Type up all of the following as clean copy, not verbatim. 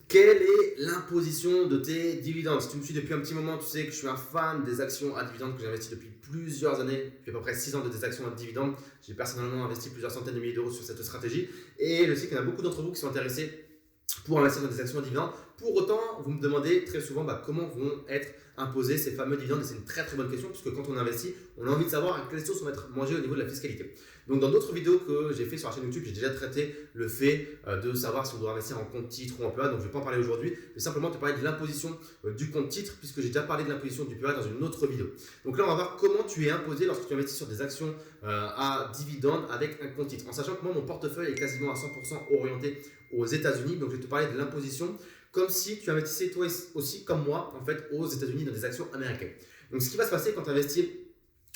Quelle est l'imposition de tes dividendes? Si tu me suis depuis un petit moment, tu sais que je suis un fan des actions à dividendes que j'investis depuis plusieurs années, depuis à peu près 6 ans de des actions à dividendes. J'ai personnellement investi plusieurs centaines de milliers d'euros sur cette stratégie et je sais qu'il y en a beaucoup d'entre vous qui sont intéressés pour investir dans des actions à dividendes. Pour autant, vous me demandez très souvent comment vont être imposés ces fameux dividendes. Et c'est une très très bonne question puisque quand on investit, on a envie de savoir à quelle sauce on va être mangé au niveau de la fiscalité. Donc dans d'autres vidéos que j'ai fait sur la chaîne YouTube, j'ai déjà traité le fait de savoir si on doit investir en compte titre ou en PEA. Donc je ne vais pas en parler aujourd'hui, mais simplement te parler de l'imposition du compte titre puisque j'ai déjà parlé de l'imposition du PEA dans une autre vidéo. Donc là, on va voir comment tu es imposé lorsque tu investis sur des actions à dividendes avec un compte titre. En sachant que moi, mon portefeuille est quasiment à 100% orienté aux États-Unis. Donc je vais te parler de l'imposition comme si tu investissais toi aussi comme moi en fait aux États-Unis dans des actions américaines. Donc ce qui va se passer quand tu investis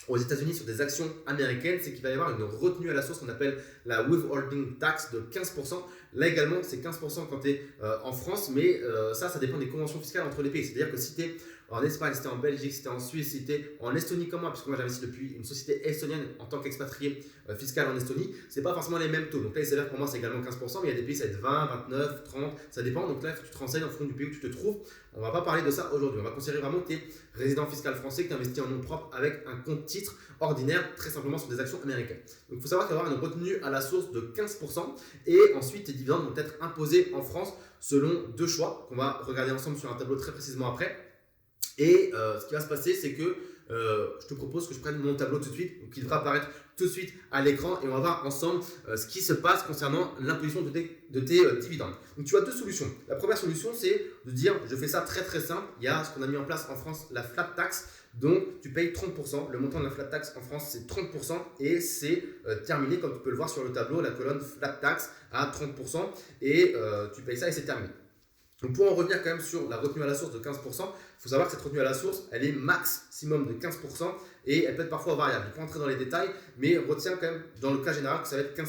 aux États-Unis sur des actions américaines, c'est qu'il va y avoir une retenue à la source qu'on appelle la withholding tax de 15%. Là également, c'est 15% quand tu es en France, mais ça dépend des conventions fiscales entre les pays. C'est-à-dire que si tu es en Espagne, si tu es en Belgique, si tu es en Suisse, si tu es en Estonie comme moi, puisque moi j'investis depuis une société estonienne en tant qu'expatrié fiscal en Estonie, ce n'est pas forcément les mêmes taux. Donc là, il s'avère pour moi c'est également 15%, mais il y a des pays, ça va être 20, 29, 30, ça dépend. Donc là, il faut que tu te renseignes en fonction du pays où tu te trouves. On ne va pas parler de ça aujourd'hui. On va considérer vraiment que tu es résident fiscal français, que tu investis en nom propre avec un compte titre ordinaire, très simplement sur des actions américaines. Donc il faut savoir qu'il va y avoir une retenue à la source de 15% et ensuite tes dividendes vont être imposés en France selon deux choix qu'on va regarder ensemble sur un tableau très précisément après. Et ce qui va se passer, c'est que je te propose que je prenne mon tableau tout de suite, qui devra apparaître tout de suite à l'écran et on va voir ensemble ce qui se passe concernant l'imposition de tes dividendes. Donc tu as deux solutions. La première solution, c'est de dire, je fais ça très très simple, il y a ce qu'on a mis en place en France, la flat tax. Donc tu payes 30%, le montant de la flat tax en France c'est 30% et c'est terminé comme tu peux le voir sur le tableau, la colonne flat tax à 30% et tu payes ça et c'est terminé. Donc pour en revenir quand même sur la retenue à la source de 15%, il faut savoir que cette retenue à la source, elle est maximum de 15% et elle peut être parfois variable. Je ne vais pas entrer dans les détails, mais retiens quand même dans le cas général que ça va être 15%.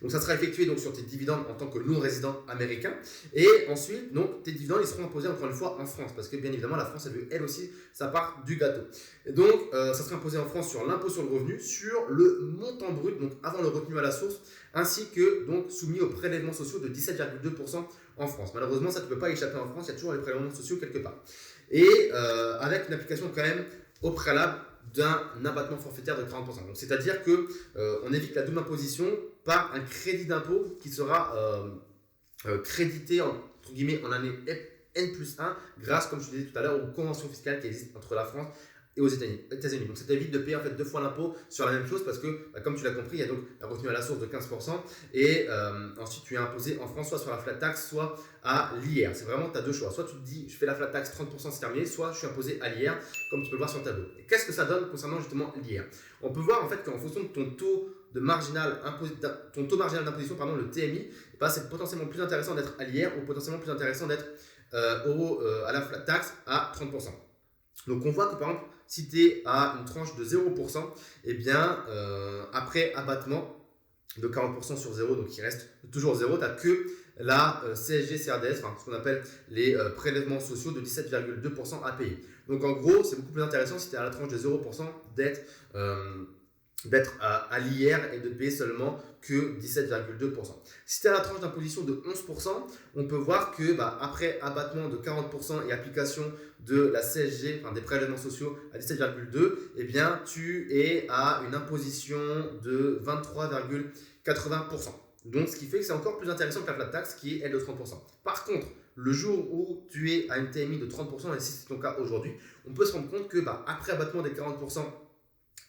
Donc ça sera effectué donc, sur tes dividendes en tant que non-résident américain. Et ensuite, donc, tes dividendes ils seront imposés encore une fois en France. Parce que bien évidemment, la France, elle aussi, sa part du gâteau. Et donc, ça sera imposé en France sur l'impôt sur le revenu, sur le montant brut, donc avant le retenu à la source, ainsi que donc soumis aux prélèvements sociaux de 17,2% en France. Malheureusement, ça ne peut pas échapper en France, il y a toujours les prélèvements sociaux quelque part. Et avec une application quand même au préalable d'un abattement forfaitaire de 40%. Donc, c'est-à-dire qu'on évite la double imposition par un crédit d'impôt qui sera crédité entre guillemets en année N+1 grâce, comme je te disais tout à l'heure, aux conventions fiscales qui existent entre la France et aux États-Unis. Donc ça t'évite de payer en fait deux fois l'impôt sur la même chose parce que, comme tu l'as compris, il y a donc la retenue à la source de 15% et ensuite tu es imposé en France soit sur la flat tax, soit à l'IR. C'est vraiment, tu as deux choix. Soit tu te dis, je fais la flat tax 30% c'est terminé, soit je suis imposé à l'IR, comme tu peux le voir sur le tableau. Et qu'est-ce que ça donne concernant justement l'IR? On peut voir en fait qu'en fonction de ton taux marginal d'imposition, le TMI, c'est potentiellement plus intéressant d'être à l'IR ou potentiellement plus intéressant d'être à la flat tax à 30%. Donc on voit que par exemple, si tu es à une tranche de 0%, eh bien, après abattement de 40% sur 0, donc il reste toujours 0, tu n'as que la CSG-CRDS, ce qu'on appelle les prélèvements sociaux de 17,2% à payer. Donc en gros, c'est beaucoup plus intéressant si tu es à la tranche de 0% d'être à l'IR et de payer seulement que 17,2%. Si tu es à la tranche d'imposition de 11%, on peut voir que après abattement de 40% et application de la CSG, des prélèvements sociaux à 17,2%, eh bien, tu es à une imposition de 23,80%. Donc, ce qui fait que c'est encore plus intéressant que la flat tax qui est elle de 30%. Par contre, le jour où tu es à une TMI de 30%, et si c'est ton cas aujourd'hui, on peut se rendre compte que après abattement des 40%,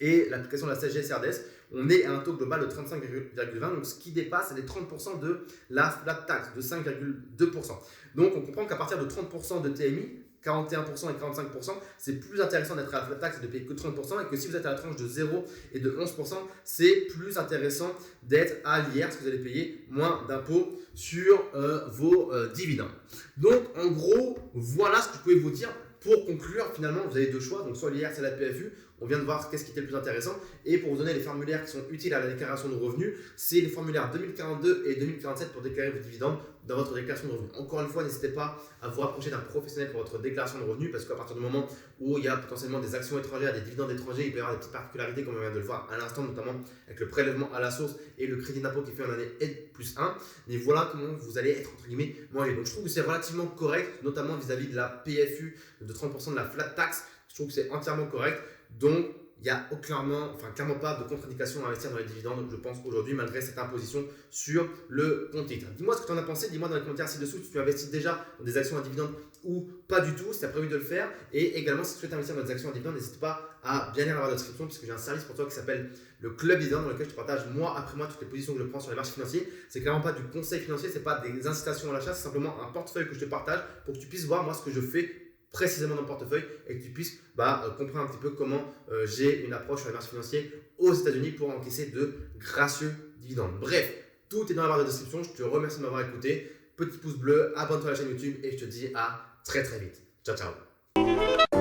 et l'application de la CSG-CRDS, on est à un taux global de 35,20%, donc ce qui dépasse les 30% de la flat tax, de 5,2%. Donc on comprend qu'à partir de 30% de TMI, 41% et 45%, c'est plus intéressant d'être à la flat tax et de payer que 30%, et que si vous êtes à la tranche de 0 et de 11%, c'est plus intéressant d'être à l'IR, parce que vous allez payer moins d'impôts sur vos dividendes. Donc en gros, voilà ce que je pouvais vous dire. Pour conclure, finalement, vous avez deux choix. Donc, soit l'IR, c'est la PFU, on vient de voir qu'est-ce qui était le plus intéressant. Et pour vous donner les formulaires qui sont utiles à la déclaration de revenus, c'est les formulaires 2042 et 2047 pour déclarer vos dividendes dans votre déclaration de revenus. Encore une fois, n'hésitez pas à vous rapprocher d'un professionnel pour votre déclaration de revenus parce qu'à partir du moment où il y a potentiellement des actions étrangères, des dividendes étrangers, il peut y avoir des petites particularités comme on vient de le voir à l'instant, notamment avec le prélèvement à la source et le crédit d'impôt qui fait en année N+1. Mais voilà comment vous allez être entre guillemets mangé. Donc je trouve que c'est relativement correct, notamment vis-à-vis de la PFU de 30% de la flat tax. Je trouve que c'est entièrement correct. Donc il n'y a clairement pas de contre-indication à investir dans les dividendes, je pense, aujourd'hui, malgré cette imposition sur le compte titre. Dis-moi ce que tu en as pensé, dis-moi dans les commentaires ci-dessous si tu investis déjà dans des actions à dividendes ou pas du tout, si tu as prévu de le faire. Et également, si tu souhaites investir dans des actions à dividendes, n'hésite pas à bien lire la barre de description, puisque j'ai un service pour toi qui s'appelle le Club Dividende, dans lequel je te partage mois après mois toutes les positions que je prends sur les marchés financiers. C'est clairement pas du conseil financier, c'est pas des incitations à l'achat, c'est simplement un portefeuille que je te partage pour que tu puisses voir moi ce que je fais précisément dans le portefeuille et que tu puisses comprendre un petit peu comment j'ai une approche sur les marchés financiers aux États-Unis pour encaisser de gracieux dividendes. Bref, tout est dans la barre de description. Je te remercie de m'avoir écouté. Petit pouce bleu, abonne-toi à la chaîne YouTube et je te dis à très très vite. Ciao ciao.